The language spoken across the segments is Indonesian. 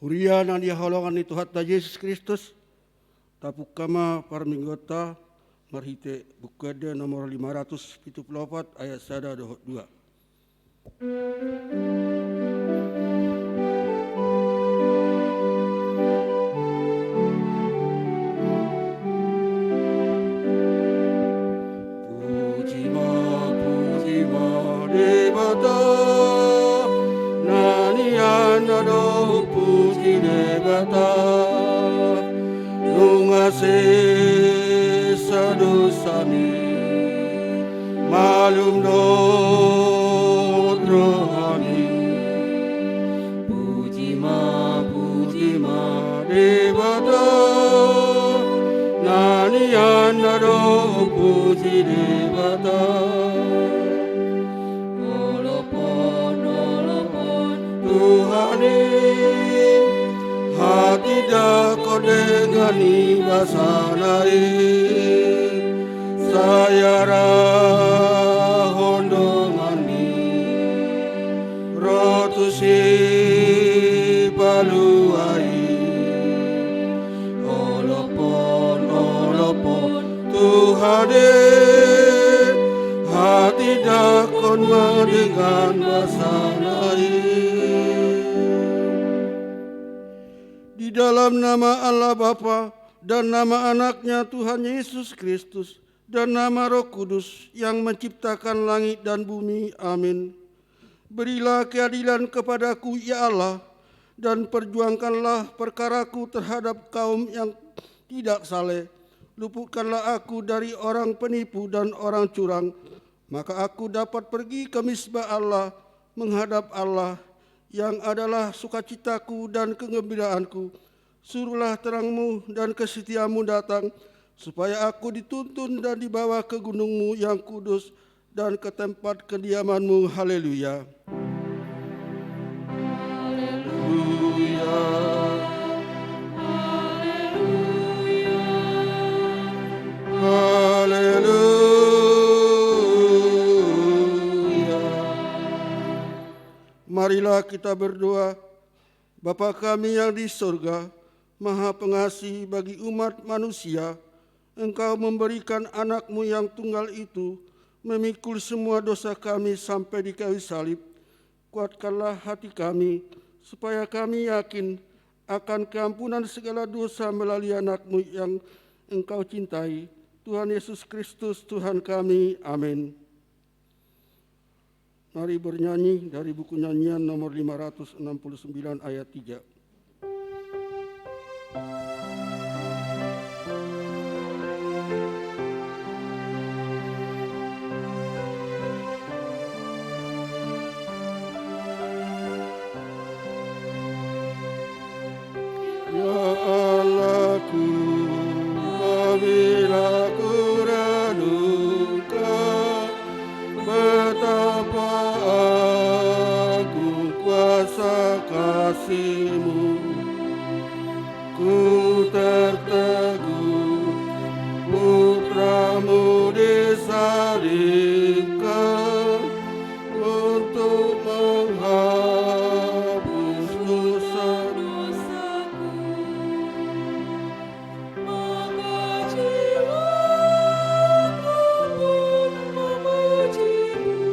Hurian ang dihalangan ni Tuhan Yesus Kristus, tapuk kama parminggota marhite bukade nomor 574 ayat 1-2. Debata nani anado puji debata lungase sadosani malum do rohani puji ma debata nani anado puji debata Tuhani hati dah kau dengani basanai saya rahondongani rotusi paluai olopon Tuhani hati dah kau mendengar basanai. Di dalam nama Allah Bapa dan nama anaknya Tuhan Yesus Kristus dan nama Roh Kudus yang menciptakan langit dan bumi. Amin. Berilah keadilan kepadaku ya Allah dan perjuangkanlah perkaraku terhadap kaum yang tidak saleh. Luputkanlah aku dari orang penipu dan orang curang, maka aku dapat pergi ke misbah Allah menghadap Allah yang adalah sukacitaku dan kegembiraanku. Suruhlah terangmu dan kesetiamu datang, supaya aku dituntun dan dibawa ke gunungmu yang kudus dan ke tempat kediamanmu. Haleluya. Haleluya. Haleluya. Marilah kita berdoa. Bapa kami yang di surga, Maha Pengasih bagi umat manusia, Engkau memberikan anak-Mu yang tunggal itu memikul semua dosa kami sampai di kayu salib. Kuatkanlah hati kami, supaya kami yakin akan keampunan segala dosa melalui anak-Mu yang Engkau cintai, Tuhan Yesus Kristus Tuhan kami. Amin. Mari bernyanyi dari buku nyanyian nomor 569 ayat 3. Ya Allahku, apabila ku renungkan betapa aku kuasa kasih-Mu, ku tertegun putra-Mu disalibkan untuk menghapus dosa-dosaku. Maka jiwaku pun memuji-Mu.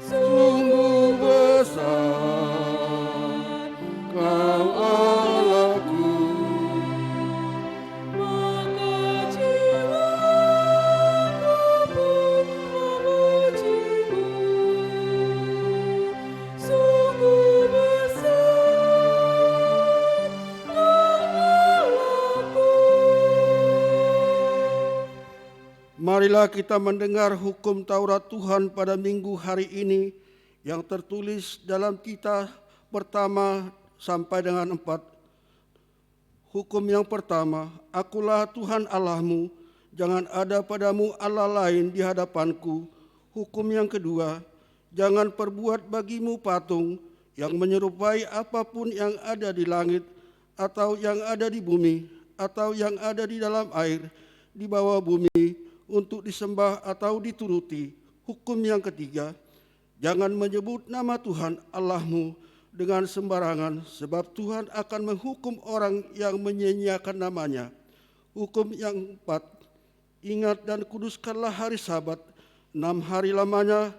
Sungguh besar Kau Allahku. Maka jiwaku pun memuji-Mu. Sungguh besar Kau Allahku. Marilah kita mendengar hukum Taurat Tuhan pada minggu hari ini yang tertulis dalam kitab pertama sampai dengan 4. Hukum yang pertama, akulah Tuhan Allahmu, jangan ada padamu Allah lain di hadapanku. Hukum yang kedua, jangan perbuat bagimu patung yang menyerupai apapun yang ada di langit atau yang ada di bumi atau yang ada di dalam air di bawah bumi untuk disembah atau dituruti. Hukum yang ketiga, jangan menyebut nama Tuhan Allahmu dengan sembarangan, sebab Tuhan akan menghukum orang yang menyia-nyiakan namanya. Hukum yang keempat, ingat dan kuduskanlah hari Sabat. 6 hari lamanya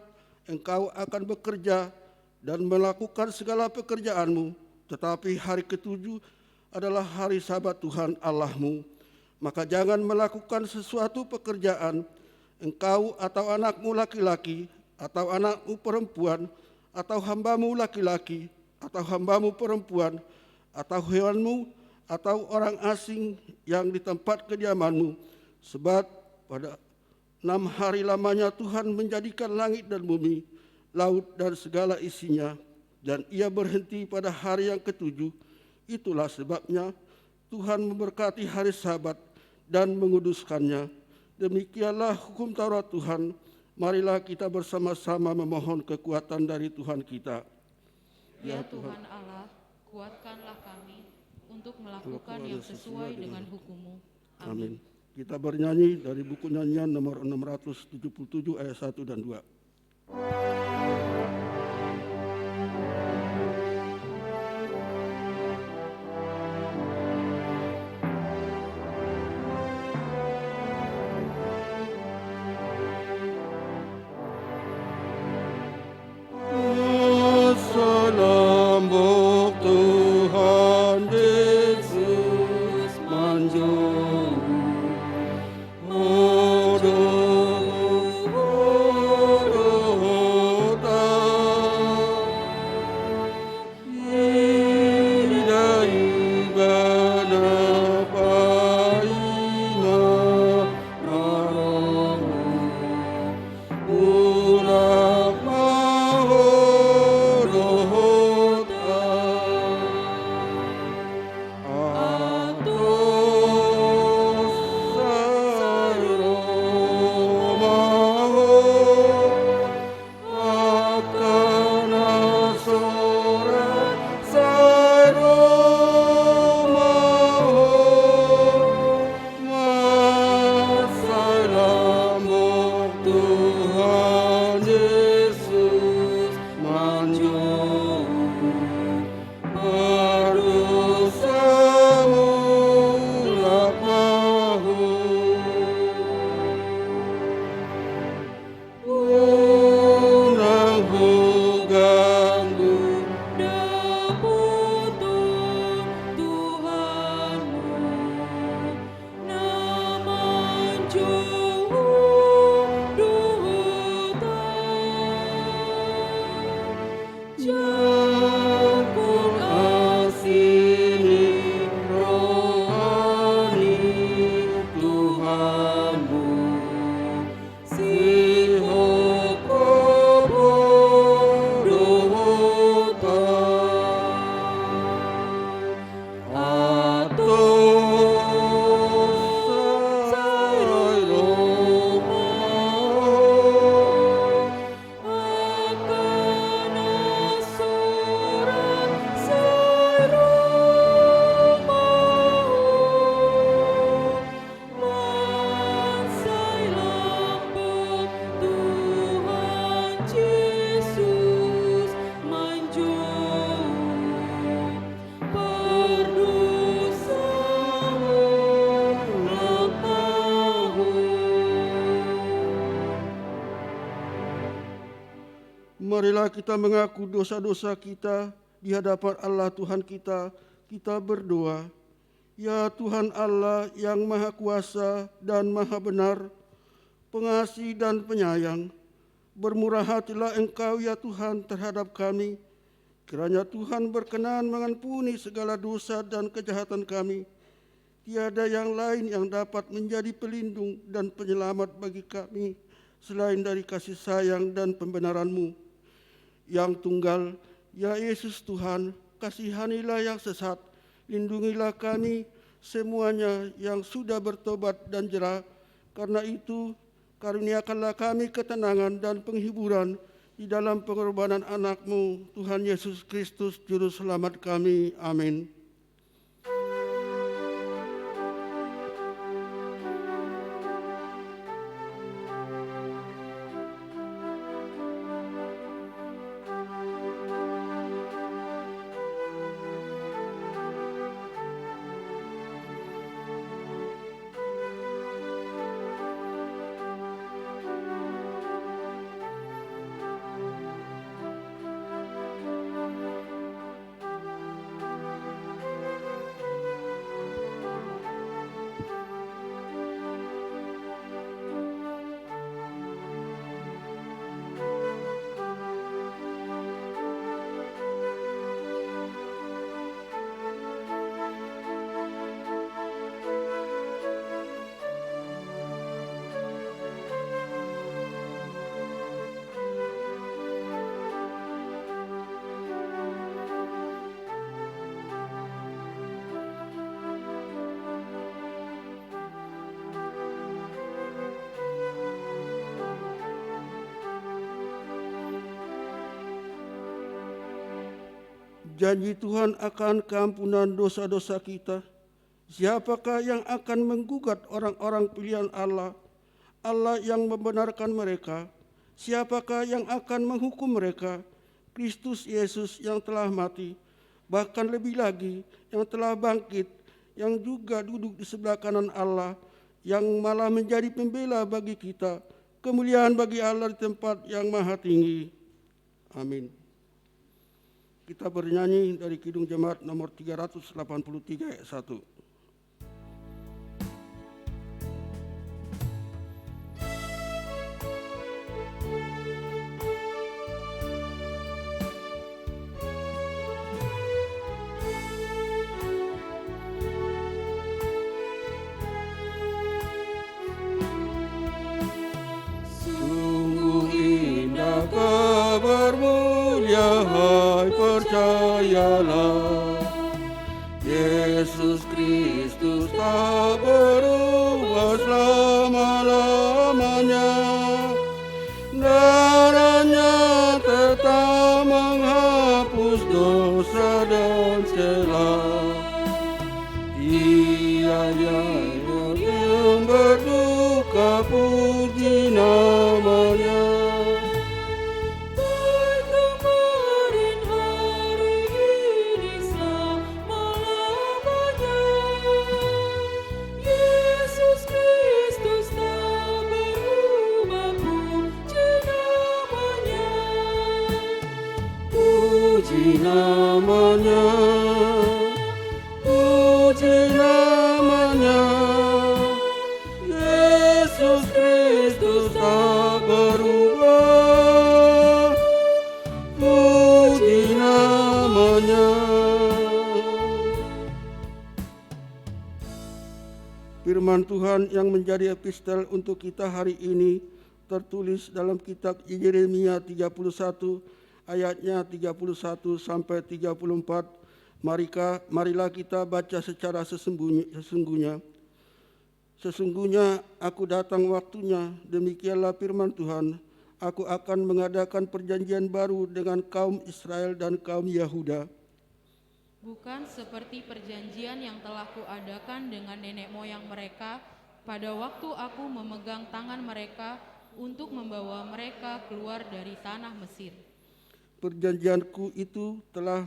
engkau akan bekerja dan melakukan segala pekerjaanmu, tetapi hari ketujuh adalah hari Sabat Tuhan Allahmu. Maka jangan melakukan sesuatu pekerjaan, engkau atau anakmu laki-laki, atau anakmu perempuan, atau hambamu laki-laki, atau hambamu perempuan, atau hewanmu, atau orang asing yang di tempat kediamanmu. Sebab pada 6 hari lamanya Tuhan menjadikan langit dan bumi, laut dan segala isinya, dan ia berhenti pada hari yang ketujuh. Itulah sebabnya Tuhan memberkati hari Sabat dan menguduskannya. Demikianlah hukum Taurat Tuhan. Marilah kita bersama-sama memohon kekuatan dari Tuhan kita. Ya Tuhan Allah, kuatkanlah kami untuk melakukan yang sesuai dengan hukum-Mu. Amin. Kita bernyanyi dari buku nyanyian nomor 677 ayat 1 dan 2. Marilah kita mengaku dosa-dosa kita di hadapan Allah Tuhan kita. Kita berdoa. Ya Tuhan Allah yang Maha Kuasa dan Maha Benar, pengasih dan penyayang, bermurah hatilah Engkau ya Tuhan terhadap kami. Kiranya Tuhan berkenan mengampuni segala dosa dan kejahatan kami. Tiada yang lain yang dapat menjadi pelindung dan penyelamat bagi kami selain dari kasih sayang dan pembenaran-Mu yang tunggal. Ya Yesus Tuhan, kasihanilah yang sesat, lindungilah kami semuanya yang sudah bertobat dan jera. Karena itu, karuniakanlah kami ketenangan dan penghiburan di dalam pengorbanan anak-Mu, Tuhan Yesus Kristus, Juru Selamat kami. Amin. janji Tuhan akan keampunan dosa-dosa kita. Siapakah yang akan menggugat orang-orang pilihan Allah? Allah yang membenarkan mereka. Siapakah yang akan menghukum mereka? Kristus Yesus yang telah mati, bahkan lebih lagi yang telah bangkit, yang juga duduk di sebelah kanan Allah, yang malah menjadi pembela bagi kita. Kemuliaan bagi Allah di tempat yang maha tinggi. Amin. Kita bernyanyi dari Kidung Jemaat nomor 383 ayat 1. Kabar mulia, hai percayalah, Yesus Kristus tak berubah selama-lamanya. Darahnya tetap menghapus dosa dan celah. Ia yang berduka, puji namanya. Puji namanya, puji namanya, Yesus Kristus tak berubah, puji namanya. Firman Tuhan yang menjadi epistel untuk kita hari ini tertulis dalam kitab Yeremia 31 ayatnya 31 sampai 34. Marilah kita baca secara sesungguhnya. Sesungguhnya aku datang waktunya, demikianlah firman Tuhan. Aku akan mengadakan perjanjian baru dengan kaum Israel dan kaum Yahuda. Bukan seperti perjanjian yang telah kuadakan dengan nenek moyang mereka pada waktu aku memegang tangan mereka untuk membawa mereka keluar dari tanah Mesir. Perjanjianku itu telah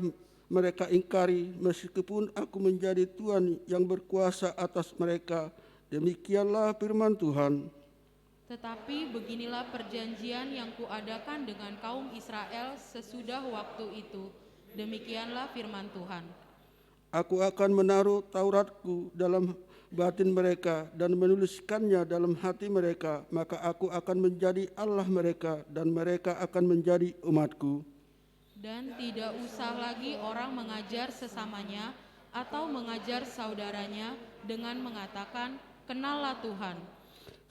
mereka ingkari, meskipun aku menjadi Tuhan yang berkuasa atas mereka. Demikianlah firman Tuhan. Tetapi beginilah perjanjian yang kuadakan dengan kaum Israel sesudah waktu itu. Demikianlah firman Tuhan. Aku akan menaruh Tauratku dalam batin mereka dan menuliskannya dalam hati mereka. Maka aku akan menjadi Allah mereka dan mereka akan menjadi umatku. Dan tidak usah lagi orang mengajar sesamanya atau mengajar saudaranya dengan mengatakan, kenallah Tuhan.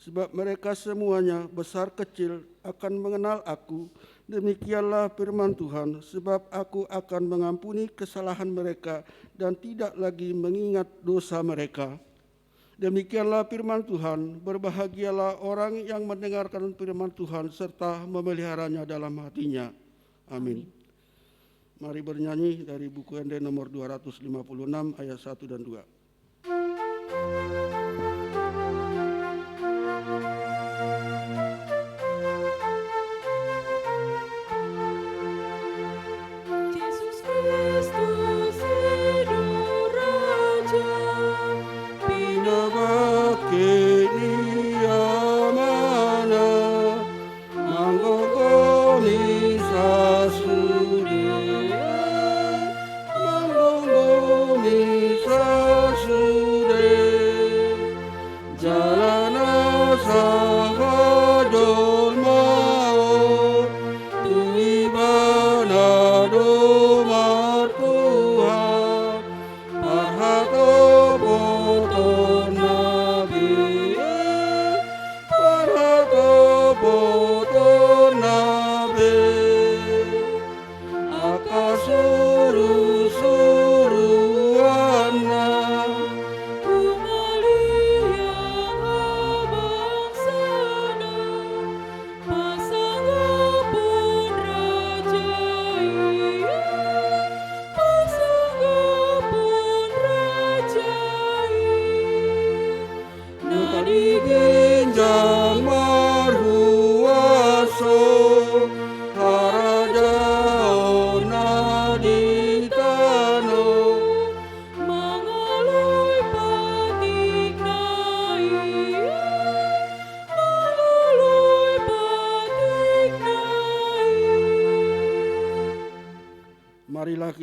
Sebab mereka semuanya besar kecil akan mengenal aku. Demikianlah firman Tuhan, sebab aku akan mengampuni kesalahan mereka dan tidak lagi mengingat dosa mereka. Demikianlah firman Tuhan, berbahagialah orang yang mendengarkan firman Tuhan serta memeliharanya dalam hatinya. Amin. Mari bernyanyi dari buku ND nomor 256 ayat 1 dan 2. Yesus Kristus hidup Raja, Bina bakit niya mana, manggogomi sa sudi, manggogomi sa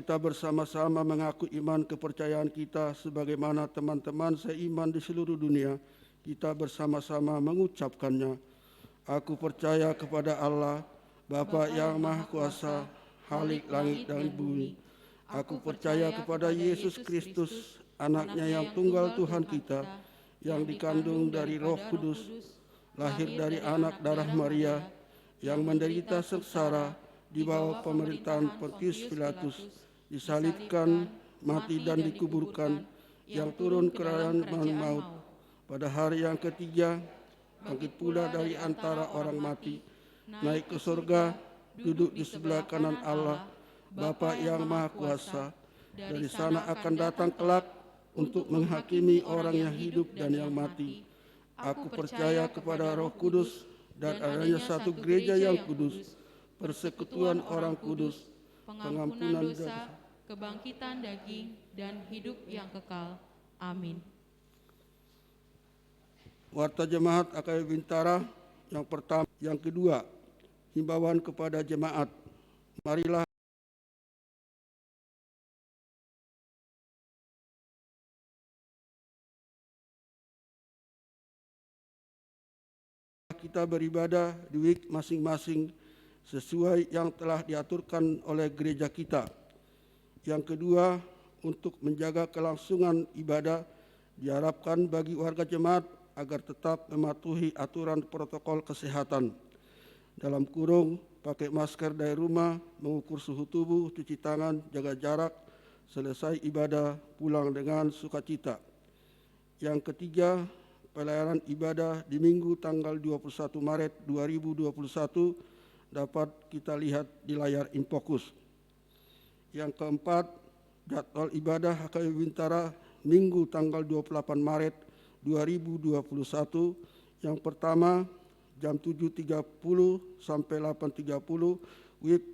kita bersama-sama mengaku iman kepercayaan kita sebagaimana teman-teman seiman di seluruh dunia. Kita bersama-sama mengucapkannya. Aku percaya kepada Allah, Bapa yang Maha Kuasa, Khalik langit dan bumi. Aku percaya kepada Yesus Kristus, anaknya yang tunggal Tuhan kita, yang dikandung dari Roh Kudus, lahir dari anak darah Maria, yang menderita sengsara di bawah pemerintahan Pontius Pilatus, disalibkan, mati dan dikuburkan, yang turun ke kerajaan maut. Pada hari yang ketiga, bangkit pula dari antara orang mati, naik ke surga, duduk di sebelah kanan Allah, Bapa yang Maha Kuasa. Dari sana akan datang kelak untuk menghakimi orang yang hidup dan yang mati. Aku percaya kepada Roh Kudus dan adanya satu gereja yang kudus, persekutuan orang kudus, pengampunan dosa, kebangkitan daging, dan hidup yang kekal. Amin. Warta Jemaat AKBP Bintara yang pertama, yang kedua, himbauan kepada jemaat. Marilah kita beribadah di week masing-masing sesuai yang telah diaturkan oleh gereja kita. Yang kedua, untuk menjaga kelangsungan ibadah, diharapkan bagi warga jemaat agar tetap mematuhi aturan protokol kesehatan. Dalam kurung, pakai masker dari rumah, mengukur suhu tubuh, cuci tangan, jaga jarak, selesai ibadah, pulang dengan sukacita. Yang ketiga, pelayanan ibadah di Minggu tanggal 21 Maret 2021 dapat kita lihat di layar Infocus. Yang keempat, jadwal ibadah HKBP Bintara Minggu tanggal 28 Maret 2021. Yang pertama, jam 7.30 sampai 8.30 week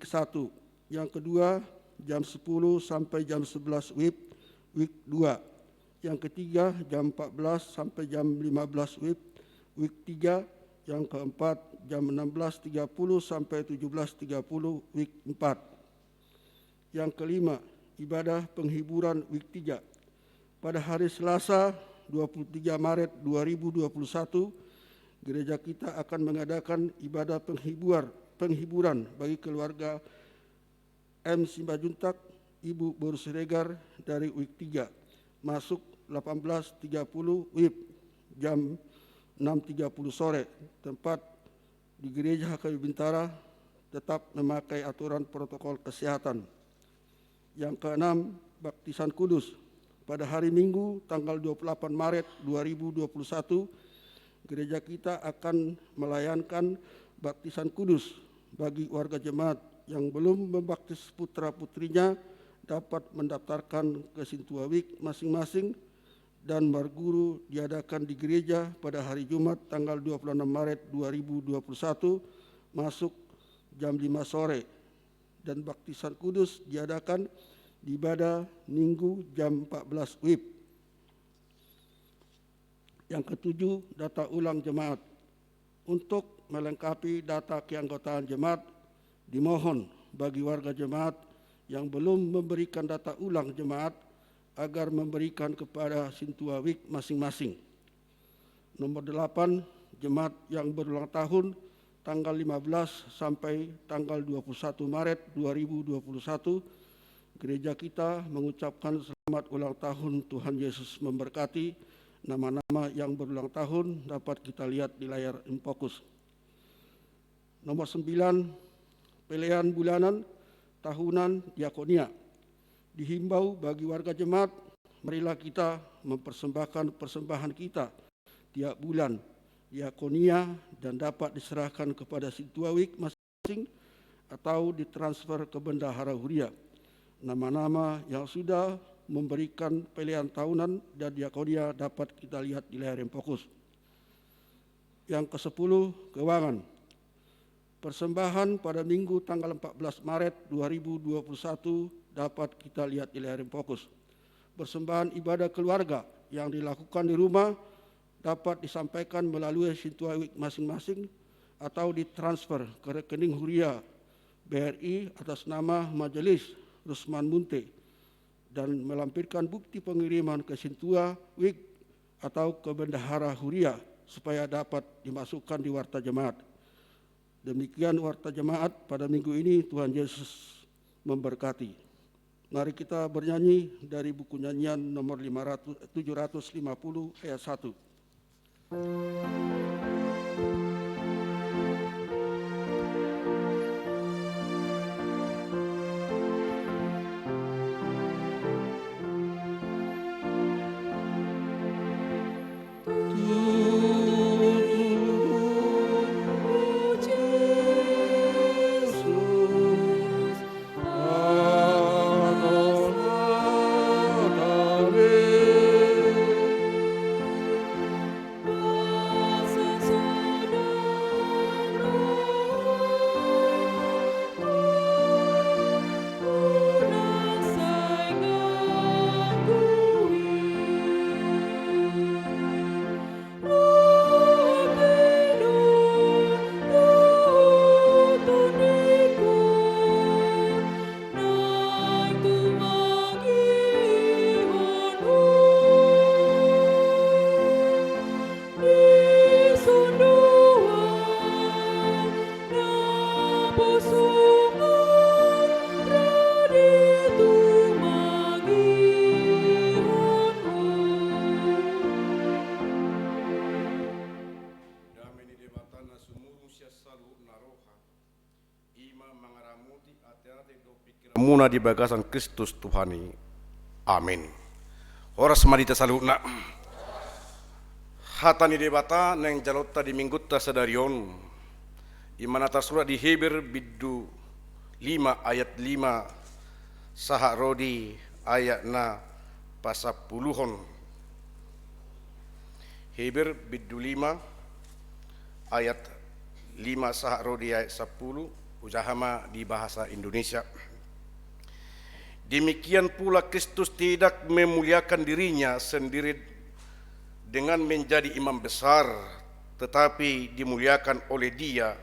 1. Yang kedua, jam 10 sampai jam 11 week 2. Yang ketiga, jam 14 sampai jam 15 week 3. Yang keempat, jam 16.30 sampai 17.30 week 4. Yang kelima, ibadah penghiburan week 3. Pada hari Selasa 23 Maret 2021, gereja kita akan mengadakan ibadah penghiburan bagi keluarga M. Simbajuntak, Ibu Boru Siregar dari week 3. Masuk 18.30 WIB jam 6.30 sore. Tempat di gereja HKBP Bintara tetap memakai aturan protokol kesehatan. Yang keenam, baptisan kudus. Pada hari Minggu tanggal 28 Maret 2021, gereja kita akan melayankan baptisan kudus bagi warga jemaat yang belum membaptis putra-putrinya dapat mendaftarkan ke Sintua Week masing-masing, dan marguru diadakan di gereja pada hari Jumat tanggal 26 Maret 2021 masuk jam 5 sore, dan baptisan kudus diadakan di ibadah Minggu jam 14 WIB. Yang ketujuh, data ulang jemaat. Untuk melengkapi data keanggotaan jemaat, dimohon bagi warga jemaat yang belum memberikan data ulang jemaat agar memberikan kepada Sintua Week masing-masing. Nomor 8, jemaat yang berulang tahun tanggal 15 sampai tanggal 21 Maret 2021, gereja kita mengucapkan selamat ulang tahun. Tuhan Yesus memberkati. Nama-nama yang berulang tahun dapat kita lihat di layar Infocus. Nomor 9, pilihan bulanan tahunan diakonia. Dihimbau bagi warga jemaat, marilah kita mempersembahkan persembahan kita tiap bulan diakonia dan dapat diserahkan kepada Sintua Week masing-masing atau ditransfer ke Bendahara Huria. Nama-nama yang sudah memberikan pilihan tahunan dan diakonia dapat kita lihat di layar Infocus. Yang ke-10, keuangan. Persembahan pada Minggu tanggal 14 Maret 2021 dapat kita lihat di layar Infocus. Persembahan ibadah keluarga yang dilakukan di rumah dapat disampaikan melalui Sintua Week masing-masing atau ditransfer ke rekening Huria BRI atas nama Majelis Rusman Munte dan melampirkan bukti pengiriman ke Sintua, WIG atau ke Bendahara Huria supaya dapat dimasukkan di Warta Jemaat. Demikian Warta Jemaat pada minggu ini. Tuhan Yesus memberkati. Mari kita bernyanyi dari buku nyanyian nomor 750 ayat 1. Muna di bagasan Kristus Tuhani. Amin. Horas marita saluna. Hatani debata neng jalota di minggutta sadarion. Imanata surat di Heber biddu 5 ayat 5 saha rodi ayat na pasapuluhon. Heber biddu 5 ayat 5 saha rodi ayat 10 ujahama di bahasa Indonesia. Demikian pula Kristus tidak memuliakan dirinya sendiri dengan menjadi imam besar, tetapi dimuliakan oleh Dia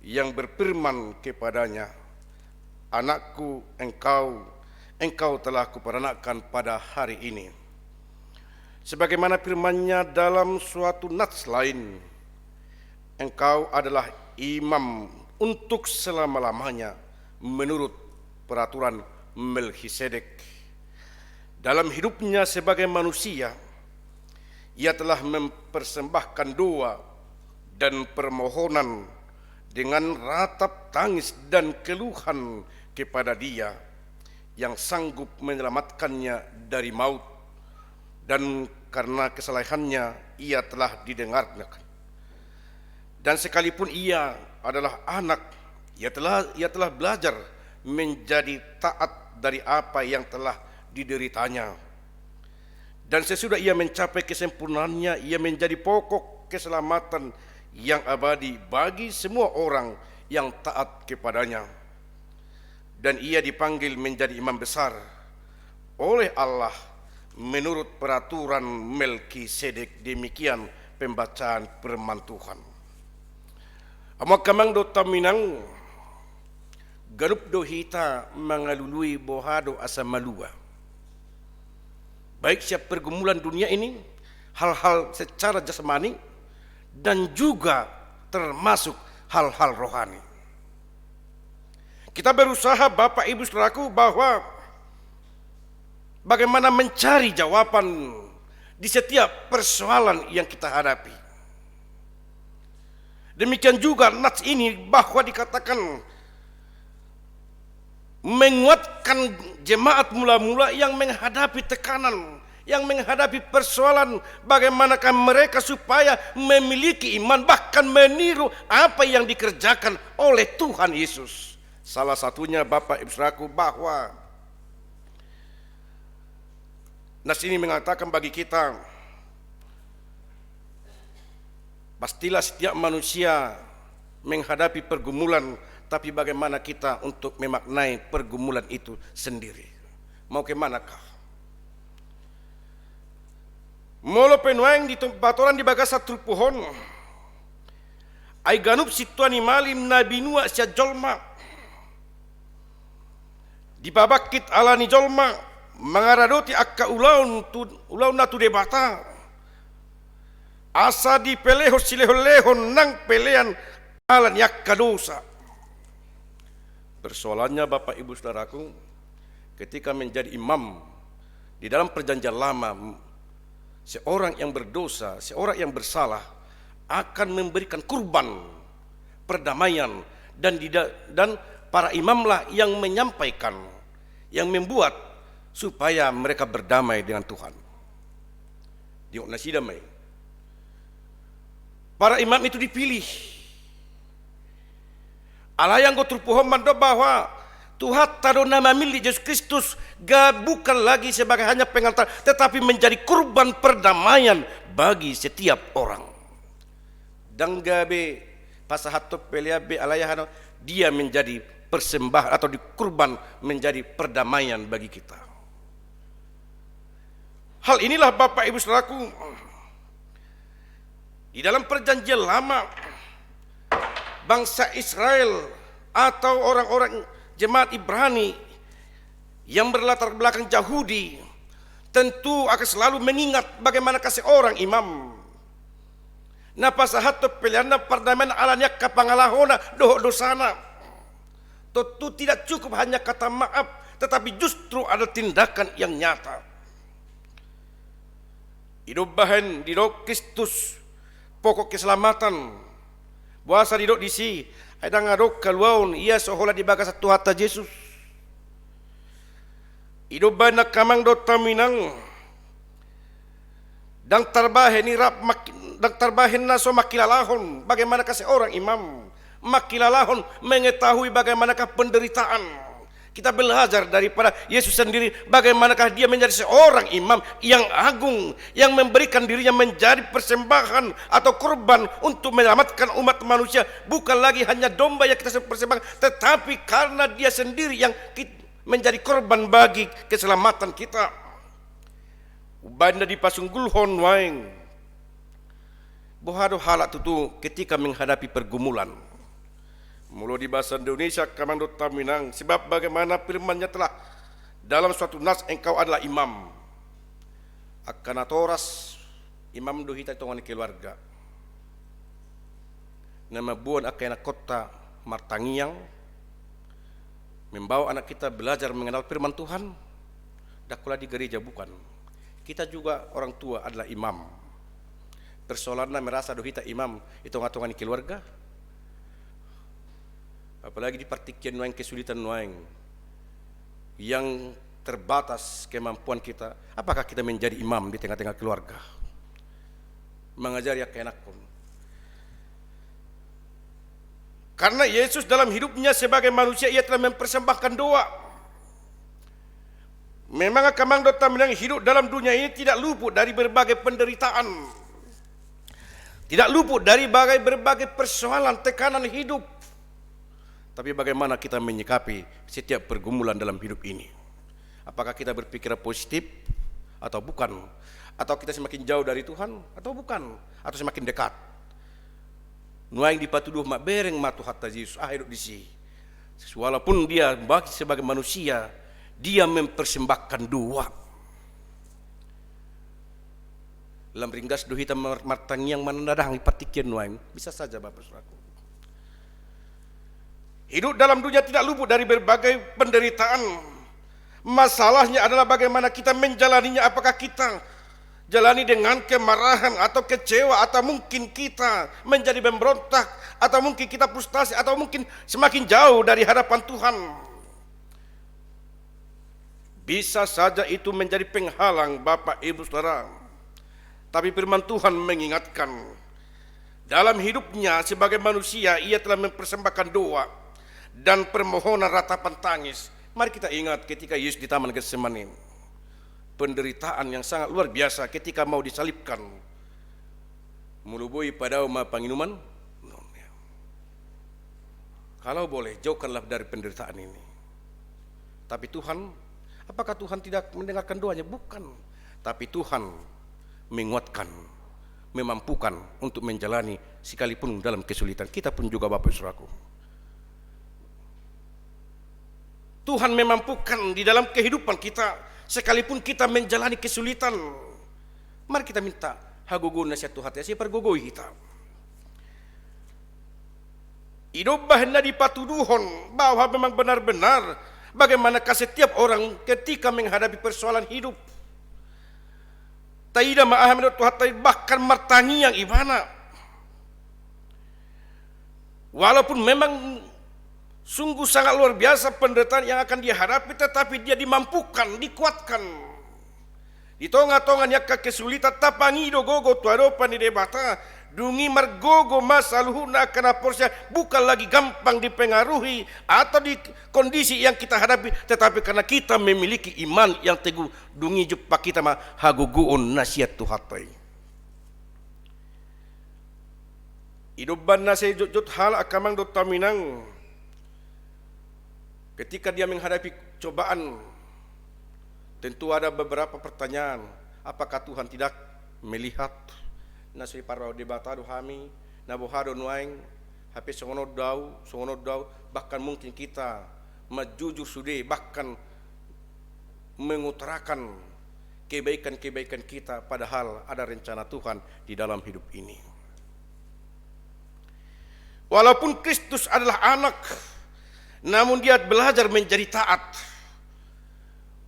yang berfirman kepadanya, "Anakku, engkau telah kuperanakkan pada hari ini." Sebagaimana firman-Nya dalam suatu nats lain, "Engkau adalah imam untuk selama-lamanya menurut peraturan Melkisedek." Dalam hidupnya sebagai manusia, ia telah mempersembahkan doa dan permohonan dengan ratap tangis dan keluhan kepada Dia yang sanggup menyelamatkannya dari maut, dan karena kesalehannya ia telah didengarnya. Dan sekalipun ia adalah anak, ia telah belajar menjadi taat dari apa yang telah dideritanya. Dan sesudah ia mencapai kesempurnaannya, ia menjadi pokok keselamatan yang abadi bagi semua orang yang taat kepadanya. Dan ia dipanggil menjadi imam besar oleh Allah menurut peraturan Melkisedek. Demikian pembacaan firman Tuhan. Amakamang do taminang galup do hita mengalului bohado asa malua. Baik siap pergumulan dunia ini, hal-hal secara jasmani dan juga termasuk hal-hal rohani. Kita berusaha Bapak Ibu Saudaraku bahwa bagaimana mencari jawaban di setiap persoalan yang kita hadapi. Demikian juga nats ini bahwa dikatakan menguatkan jemaat mula-mula yang menghadapi tekanan, yang menghadapi persoalan bagaimanakah mereka supaya memiliki iman, bahkan meniru apa yang dikerjakan oleh Tuhan Yesus. Salah satunya Bapak Ibu Saudaraku bahwa nas ini mengatakan bagi kita, pastilah setiap manusia menghadapi pergumulan, tapi bagaimana kita untuk memaknai pergumulan itu sendiri. Mau kemanakah? Molo penuang di batoran di bagasa trupuhon. Ai ganup situani malim nabi nua sia jolma. Di babakit alani jolma mengaradoti akka ulauna tu debata. Asa di peleho silehon nang pelean alan yakka dosa. Persoalannya Bapak Ibu Saudaraku, ketika menjadi imam di dalam perjanjian lama, seorang yang berdosa, seorang yang bersalah akan memberikan kurban perdamaian, dan para imamlah yang menyampaikan, yang membuat supaya mereka berdamai dengan Tuhan. Diok nasi damai. Para imam itu dipilih. Allah yang gotur pohon mando bahwa Tuhan taruh nama milik Yesus Kristus bukan lagi sebagai hanya pengantar, tetapi menjadi kurban perdamaian bagi setiap orang. Dan gabe pasahato peliabe alayahano, dia menjadi persembahan atau dikurban menjadi perdamaian bagi kita. Hal inilah Bapak Ibu Saudaraku, di dalam perjanjian lama bangsa Israel atau orang-orang jemaat Ibrani yang berlatar belakang Yahudi tentu akan selalu mengingat bagaimana seorang imam napasahato peliana perdamaian alanya kapangalahona doh dosana. Tentu tidak cukup hanya kata maaf, tetapi justru ada tindakan yang nyata. Hidup bahan di Kristus pokok keselamatan. Buasa di disi ada ngadok kaluaun ia seolah dibaga satu hatta Yesus. Hidup bahan kamang dota minang dan terbahen irap dan terbahen naso makilalahon bagaimana seorang imam makilalahon mengetahui bagaimanakah penderitaan. Kita belajar daripada Yesus sendiri bagaimanakah dia menjadi seorang imam yang agung, yang memberikan dirinya menjadi persembahan atau kurban untuk menyelamatkan umat manusia. Bukan lagi hanya domba yang kita persembahkan, tetapi karena dia sendiri yang menjadi korban bagi keselamatan kita. Ubanda di pasunggulhon waing bohado halak tutu ketika menghadapi pergumulan. Mulu di bahasa Indonesia kamando taminang, sebab bagaimana firman-Nya telah dalam suatu nas engkau adalah imam. Akan atoras imam dohita tongan keluarga. Nama buan akan kota martangiang membawa anak kita belajar mengenal firman Tuhan. Dakulah di gereja bukan. Kita juga orang tua adalah imam. Persoalannya merasa dohita imam itu ngatongan keluarga. Apalagi di partikian nuang kesulitan nuang yang terbatas kemampuan kita. Apakah kita menjadi imam di tengah-tengah keluarga? Mengajari anak pun. Karena Yesus dalam hidupnya sebagai manusia ia telah mempersembahkan doa. Memang kamang dota menang hidup dalam dunia ini tidak luput dari berbagai penderitaan. Tidak luput dari berbagai persoalan tekanan hidup. Tapi bagaimana kita menyikapi setiap pergumulan dalam hidup ini? Apakah kita berpikir positif atau bukan? Atau kita semakin jauh dari Tuhan atau bukan? Atau semakin dekat? Nuaing dipatuduh mak bereng matu hatta Yesus hidup di sini. Walaupun dia bagi sebagai manusia, dia mempersembahkan doa. Dalam ringgas dohita martang yang menandang partikian nuaing, bisa saja Bapak Saudaraku. Hidup dalam dunia tidak luput dari berbagai penderitaan. Masalahnya adalah bagaimana kita menjalaninya. Apakah kita jalani dengan kemarahan atau kecewa, atau mungkin kita menjadi memberontak, atau mungkin kita frustasi, atau mungkin semakin jauh dari hadapan Tuhan. Bisa saja itu menjadi penghalang Bapak Ibu Saudara. Tapi firman Tuhan mengingatkan, dalam hidupnya sebagai manusia ia telah mempersembahkan doa dan permohonan ratapan tangis. Mari kita ingat ketika Yesus di Taman Getsemani, penderitaan yang sangat luar biasa ketika mau disalibkan. Mulubui pada panginuman. Kalau boleh jauhkanlah dari penderitaan ini. Tapi Tuhan, apakah Tuhan tidak mendengarkan doanya? Bukan. Tapi Tuhan menguatkan, memampukan untuk menjalani sekalipun dalam kesulitan. Kita pun juga Bapak Saudaraku. Tuhan memampukan di dalam kehidupan kita, sekalipun kita menjalani kesulitan. Mari kita minta hagogo nasihat Tuhan ya, pergogoi kita. Hidup bahna dipatuduhon bahwa memang benar-benar bagaimanakah setiap orang ketika menghadapi persoalan hidup. Taida ma'aham Tuhan bahkan martangi yang ibana. Walaupun memang sungguh sangat luar biasa penderitaan yang akan dihadapi, tetapi dia dimampukan, dikuatkan. Di tengah-tengah nyaka kesulitan tapangi dogogo tuadopan di debata dungi margogo masaluhuna karena porsia bukan lagi gampang dipengaruhi atau di kondisi yang kita hadapi, tetapi karena kita memiliki iman yang teguh dungi jumpa kita mah haguguun nasihat Tuhan. Idoban nasi jut hal akamang dot taminang. Ketika dia menghadapi cobaan, tentu ada beberapa pertanyaan. Apakah Tuhan tidak melihat? Nasi parau debatado hami, nabohado nuaing, hape songono dau, bahkan mungkin kita majujur sudah, bahkan mengutarakan kebaikan-kebaikan kita, padahal ada rencana Tuhan di dalam hidup ini. Walaupun Kristus adalah anak, namun dia belajar menjadi taat.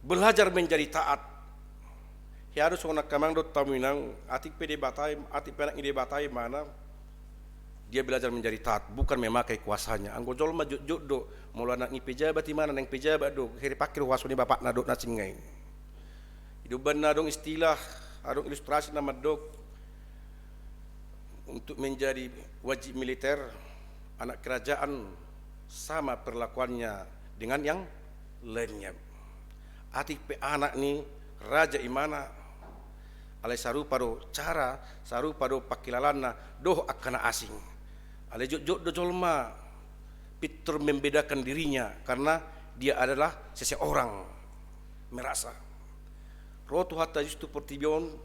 Belajar menjadi taat. Ya harus orang kamang dot taminang, atik pede batai, atik penak ide batai mana? Dia belajar menjadi taat, bukan memakai kuasanya. Anggo jol maju jodoh, mula nak ni pejabat di mana nang pejabat do, kiri pakir kuasuni bapak nadok nasingai. Hidup benar dong istilah, adong ilustrasi nama dok untuk menjadi wajib militer. Anak kerajaan sama perlakuannya dengan yang lainnya. Atik pe anak ni raja imana alai saru pado cara saru pado pakilalana doh akana asing. Alai jok do jolma pitur membedakan dirinya karena dia adalah seseorang merasa. Rotu hatta justu pertibion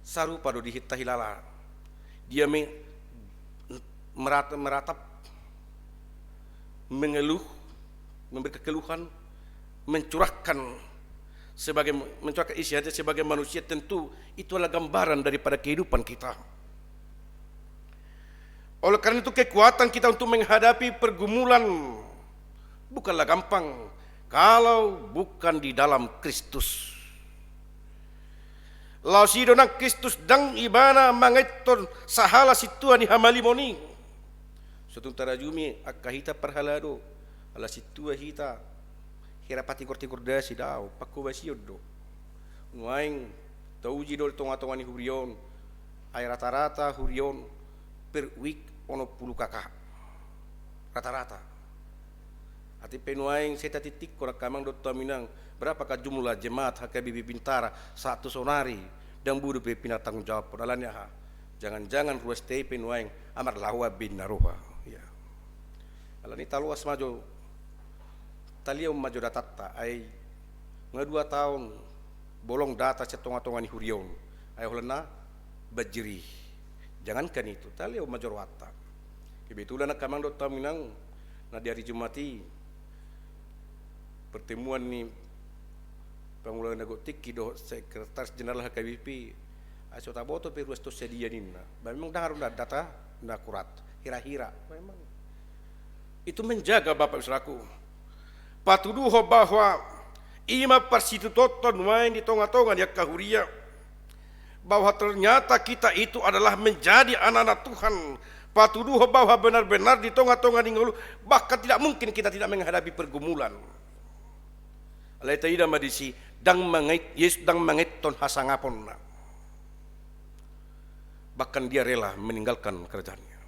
saru pado dihita hilala. Dia meratap, mengeluh, memberi kekeluhan, mencurahkan isi hati sebagai manusia. Tentu itu adalah gambaran daripada kehidupan kita. Oleh karena itu kekuatan kita untuk menghadapi pergumulan bukanlah gampang kalau bukan di dalam Kristus. Lau sidonang Kristus dang ibana mangeton sahala situa ni hamalimoni. Sutung tarajumi akahita perhalado ala situa hita hirapati korti kordasi dao pakku basiod do nuaing tauji do tonga-tonga ni hurion ay rata-rata hurion per week ono 10 kakak rata-rata ati penuaing seta titik korak kamang do taminang berapakah jumlah jemaat HKBP Bintara satu sonari dan buru pe pinatang jawab podalannya ha jangan-jangan ruas tei penuaing amar lawa bin naroha ya alani taluas maju taliau maju datatta ay nga 2 tahun bolong data setonga-tonga ni hurion ay holna bajiri jangankan itu taliau maju watta kebetulan nak kamang do taminang na di hari Jumati pertemuan ni Pangulang Nagotik kido Sekretaris Jenderal HKBP aso taboto pe ruas to sedia ninna memang dengar data na akurat hira-hira memang itu menjaga Bapak Saudaraku patuduho bahwa ima persitutoton main di tonga-tonga dia kahuria bahwa ternyata kita itu adalah menjadi anak-anak Tuhan. Patuduho bahwa benar-benar di tonga-tonga ninggulu bahkan tidak mungkin kita tidak menghadapi pergumulan. Alai taida madisi dang mangait Yesus dang mangeton hasangapon. Bahkan dia rela meninggalkan kerajaannya.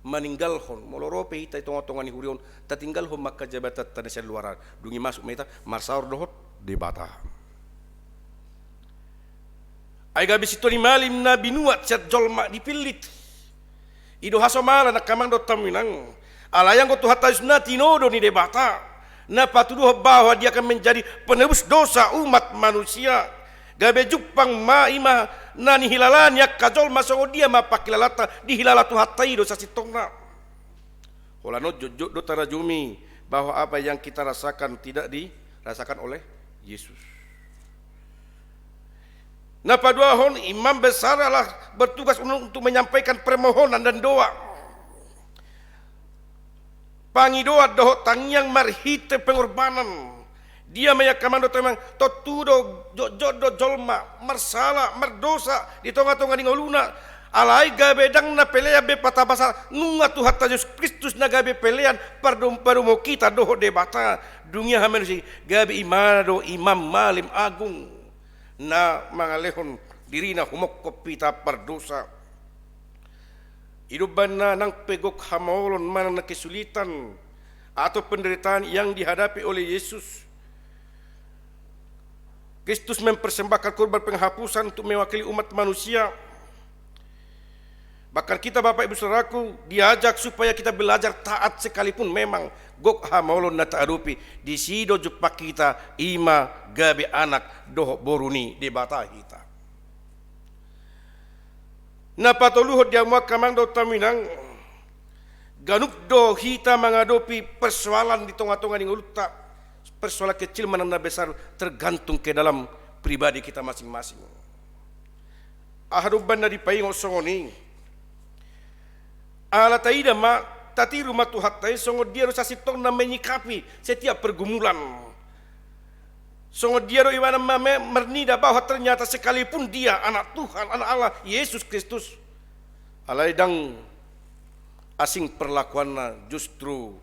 Meninggalkan molorope hita tonga-tonga ni hurion tatinggalhon maka jabatan tanah luaran dungi masuk meta marsaur dohot di bata. Ay gabi situ ni malim na binuat cat jolma dipilit. Ido hasomala na kamang do taminang alayang ko tuhatayus na tinodo ni debata na patuduh bahwa dia akan menjadi penebus dosa umat manusia. Gabe jupang maima nani hilalan yak kajol masongo dia mapakilalata di hilalatu hatai dosa sitongna. Holano jujud do tarajumi bahwa apa yang kita rasakan tidak dirasakan oleh Yesus. Nah, pada hon imam besar adalah bertugas untuk menyampaikan permohonan dan doa. Pangidoa doh tangyang marhite pengorbanan. Dia meyakamando temang totudo jodo jolma marsala mardosa di tonga-tonga ningoluna alai gabe dang na pelea be patabasa nunga tu hatta Yesus Kristus na gabe pelean pardum parumo kita doho debata dunia hamenusi gabe imado imam malim agung na mangalehon dirina humok kopita pardosa. Hidup na nang pegok hamolon mana na kesulitan atau penderitaan yang dihadapi oleh Yesus. Kristus mempersembahkan korban penghapusan untuk mewakili umat manusia. Bahkan kita Bapak Ibu Saudaraku diajak supaya kita belajar taat sekalipun memang gok hamolon na taarupi di sido jupak kita ima gabe anak doh boruni di bata kita. Na patuluhod dia mo kamando taminang ganuk do hita menghadapi persoalan di tengah-tengah ning ulta, persoalan kecil mana besar tergantung ke dalam pribadi kita masing-masing. Aharuban na di paingo songoni ala taida ma tatiru matu hatai songo dia sasitong na menyikapi setiap pergumulan. Songo dia do iwana mame mernida bahwa ternyata sekalipun dia anak Tuhan, anak Allah, Yesus Kristus, alaidang asing perlakuanna justru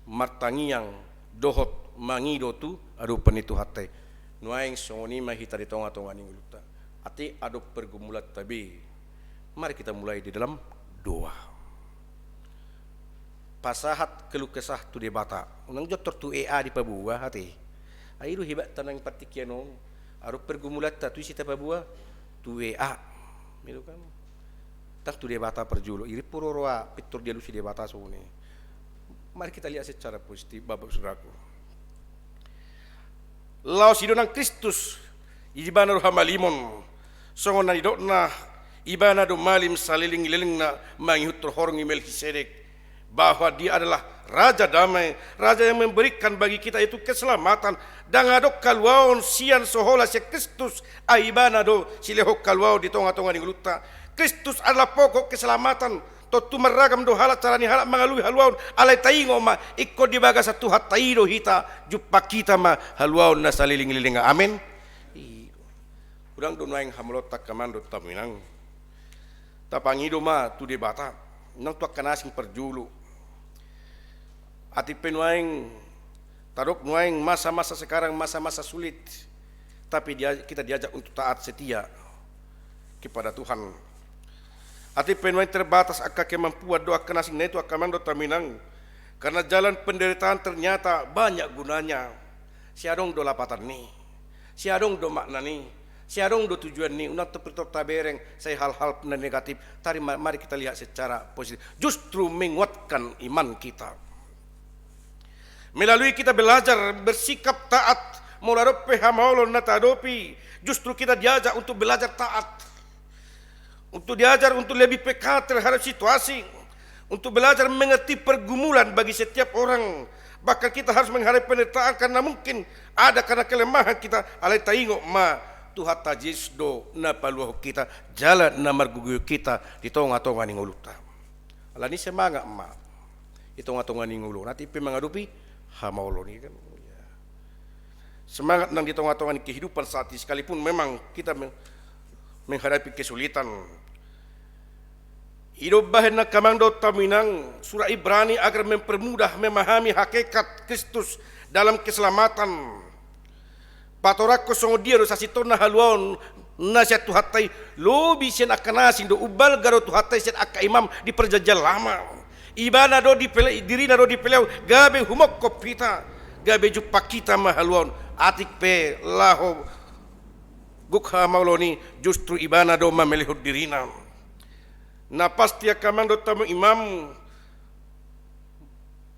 martangiang dohot mangido tu adu penitu hatai. Nuaing songoni mahita di tonga-tonga ning luta. Ati adu pergumulat tabi. Mari kita mulai di dalam doa. Pasahat keluh kesah tu debata. Unang jotor tu ea di pabuah hati. Airu hebat tanang patikiano aru pergumulat tu isi tapabua tu ea. Milu kan. Tak tu debata perjulo. Iri puroroa pitur dia lusi debata sone. Mari kita lihat secara positif Bapak Saudaraku. Lao sidonang Kristus ibana do hamalimon songon na idokna ibana do malim saliling-liling na mangihut horong Melkisedek bahwa dia adalah Raja damai, Raja yang memberikan bagi kita itu keselamatan. Dan adok kaluaon sian sohola si Kristus aibana do sileho kaluao di tonga-tonga di luta. Kristus adalah pokok keselamatan. Totu meragam do halat carani halak mengalui haluaon alai taingo ma ikko di baga satu hataido hita jumpa kita ma haluaon na saliling-liling. Amin. Udang do naing hamlot tak kamando taminang. Tapangido ma tu debata. Nang tuak kanasing perjulu. Ati penuaing tarok nuaing masa-masa sekarang masa-masa sulit, tapi kita diajak untuk taat setia kepada Tuhan. Ati penuaing terbatas akan kemampuan doa kenasing na itu akan mando taminang karena jalan penderitaan ternyata banyak gunanya. Siadong do lapatan ni, siadong do makna ni, siadong do tujuan ni. Unang terpertor tabereng saya hal-hal negatif. Tari mari kita lihat secara positif. Justru menguatkan iman kita. Melalui kita belajar bersikap taat mularope hamaulon natadopi, justru kita diajak untuk belajar taat, untuk diajar untuk lebih peka terhadap situasi, untuk belajar mengerti pergumulan bagi setiap orang. Bahkan kita harus menghadapi penderitaan karena mungkin ada karena kelemahan kita. Alai taingo ma Tuhan tajis do na paluh kita jalan na margugu kita di tonga-tonga ninguluta. Alani semangat ma di tonga-tonga ningulu. Nanti menghadapi hamaulon ini kan ya. Semangat nang di tengah-tengah kehidupan saat ini sekalipun memang kita menghadapi kesulitan. Hidup bahena kamando taminang surah Ibrani agar mempermudah memahami hakikat Kristus dalam keselamatan. Patorako songo dia do sasitona haluon nasihat tuhatai lobi sen akanasing do ubal garo tuhatai sen akka imam di perjanjian lama. Ibana do dirina do dipeleu gabe humok kopita gabe jupak kita mahaluon atik pe laho gukha mauloni justru ibana do mamelihut dirina na pasti akamando tamu imam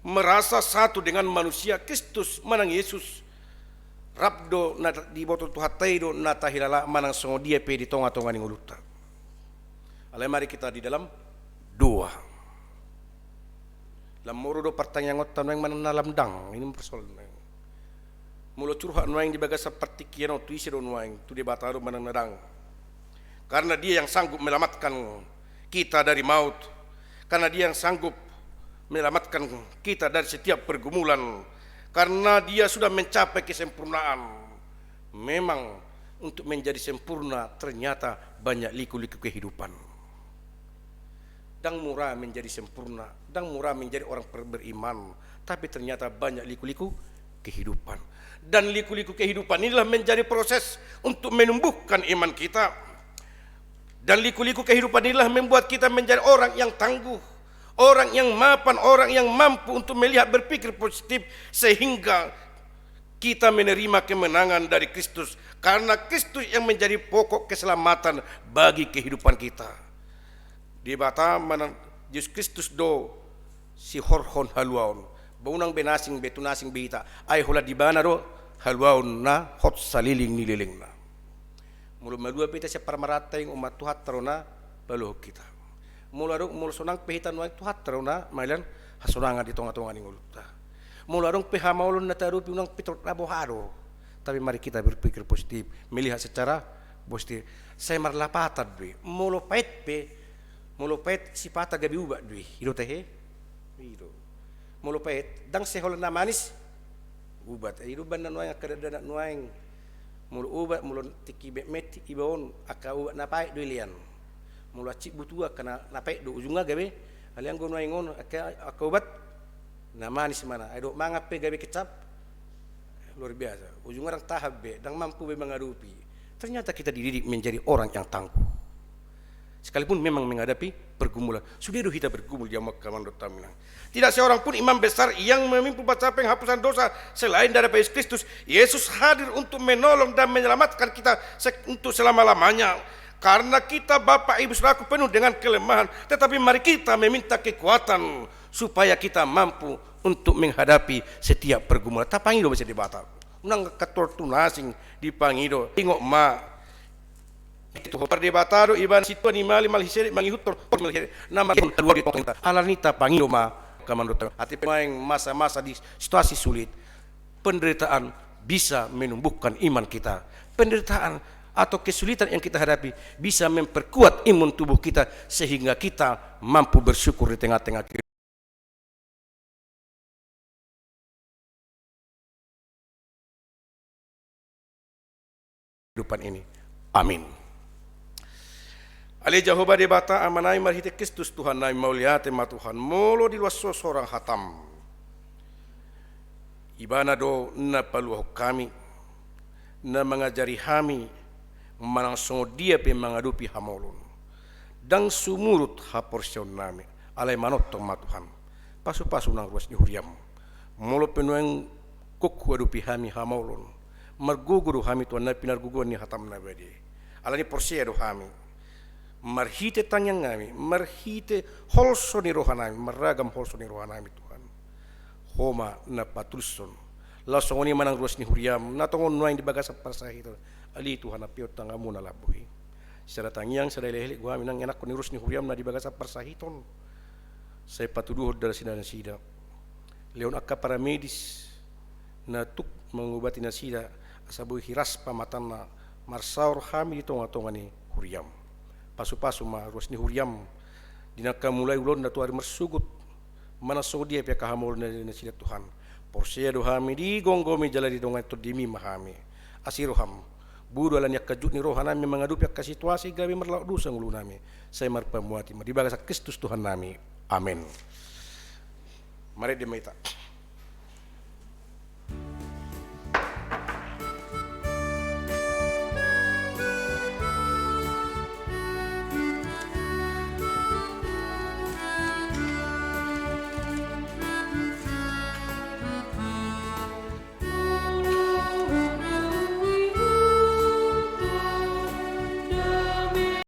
merasa satu dengan manusia Kristus manang Yesus rabdo na di botol tuhatai do na tahilala manang songo dia pe di tonga-tonga ning uluta. Alai mari kita di dalam doa. Lamoro do pertanyaan ngotan yang mana nalam dang ini persoalan. Mulo curhat nuang di baga seperti kiano tu isi do nuang tu di bataru mana nadang. Karena dia yang sanggup menyelamatkan kita dari maut. Karena dia yang sanggup menyelamatkan kita dari setiap pergumulan. Karena dia sudah mencapai kesempurnaan. Memang untuk menjadi sempurna ternyata banyak liku-liku kehidupan. Dan murah menjadi sempurna, dan murah menjadi orang beriman, tapi ternyata banyak liku-liku kehidupan. Dan liku-liku kehidupan inilah menjadi proses untuk menumbuhkan iman kita. Dan liku-liku kehidupan inilah membuat kita menjadi orang yang tangguh, orang yang mapan, orang yang mampu untuk melihat, berpikir positif, sehingga kita menerima kemenangan dari Kristus, karena Kristus yang menjadi pokok keselamatan bagi kehidupan kita. Di bata mana Yesus Kristus do si horhon haluaun baunang benasing betunasing bihita ay hula di bana do haluaun na hot saliling nililing na mulu malua pita si parmarata yung umat tuhat tarona baluh kita mulu sonang pehitan nuay tuhat tarona mailan hasunanga di tonga-tonga ning ulutta mulu arong pehamaulun na tarupi unang pitrot abohado. Tapi mari kita berpikir positif, melihat secara positif. Saya marlapatad be mulu pait pe mulupet si pata gabi uba dui iro tehe iro mulupet dang sehol na manis ubat iro ban na nuang akada nuang mulu ubat mulu tiki met ibon aka ubat na pai dui lian mulu cik butua kana na pai do ujunga gabe aliang go nuang ngon aka ubat na manis mana aido mangape gabe kecap luar biasa ujunga orang tahap be dang mampu be mengadupi. Ternyata kita dididik menjadi orang yang tangguh sekalipun memang menghadapi pergumulan. Sudah kita bergumul di Makkah mandot taminang. Tidak seorang pun imam besar yang memimpin baca penghapusan dosa selain daripada Yesus Kristus. Yesus hadir untuk menolong dan menyelamatkan kita untuk selama-lamanya. Karena kita Bapak Ibu Saudaraku penuh dengan kelemahan, tetapi mari kita meminta kekuatan supaya kita mampu untuk menghadapi setiap pergumulan. Tapangido bisa dibatal. Unang kator tunasing dipangido. Tengok ma itu perdebatado iban situ animal malhiseri mangihutor nama keluar di tongta alanita pangiloma kamandota hati pemain masa-masa di situasi sulit penderitaan bisa menumbuhkan iman kita. Penderitaan atau kesulitan yang kita hadapi bisa memperkuat imun tubuh kita sehingga kita mampu bersyukur di tengah-tengah kehidupan ini. Amin. Ali Jehovah di bata amanai marhite Kristus Tuhan nai mauliate ma Tuhan molo di luas sorang hatam ibana do na paluh kami na mengajari kami manang songo dia pe mengadupi hamolun dang sumurut haporsion nami alai manotong ma Tuhan pasu-pasu nang ruas ni huriam molo penueng kok adupi kami hamolun marguguru kami Tuhan na pinarguguan ni hatam na badi alani porsia do kami marhite tanyang kami, marhite holso ni rohanami, maragam holso ni rohanami Tuhan. Homa na patulson. Lasong ni manang ruas ni huriam, natongon nuain di bagas parsa itu. Ali Tuhan apiot tangamu na labuhi. Sada tangyang sada lehelik gua minang enak ko ni ruas ni huriam na di bagas parsa hiton. Saya patuduh dari sida na sida. Leon akka para medis na tuk mengobati na sida asabu hiras pamatan na marsaur kami di tonga-tonga ni huriam. Pasu-pasu ma ruas ni huriam dinaka mulai ulon na tuari mersugut mana so dia pia kahamol na sila Tuhan porsia do hami di gonggomi jala di dongai to dimi mahami asiroham budu alan yak kajut ni rohanami mengadupi ka situasi gabi merlauk dusa ngulu nami saya marpamuati di bagasa Kristus Tuhan nami amin. Mari dimaita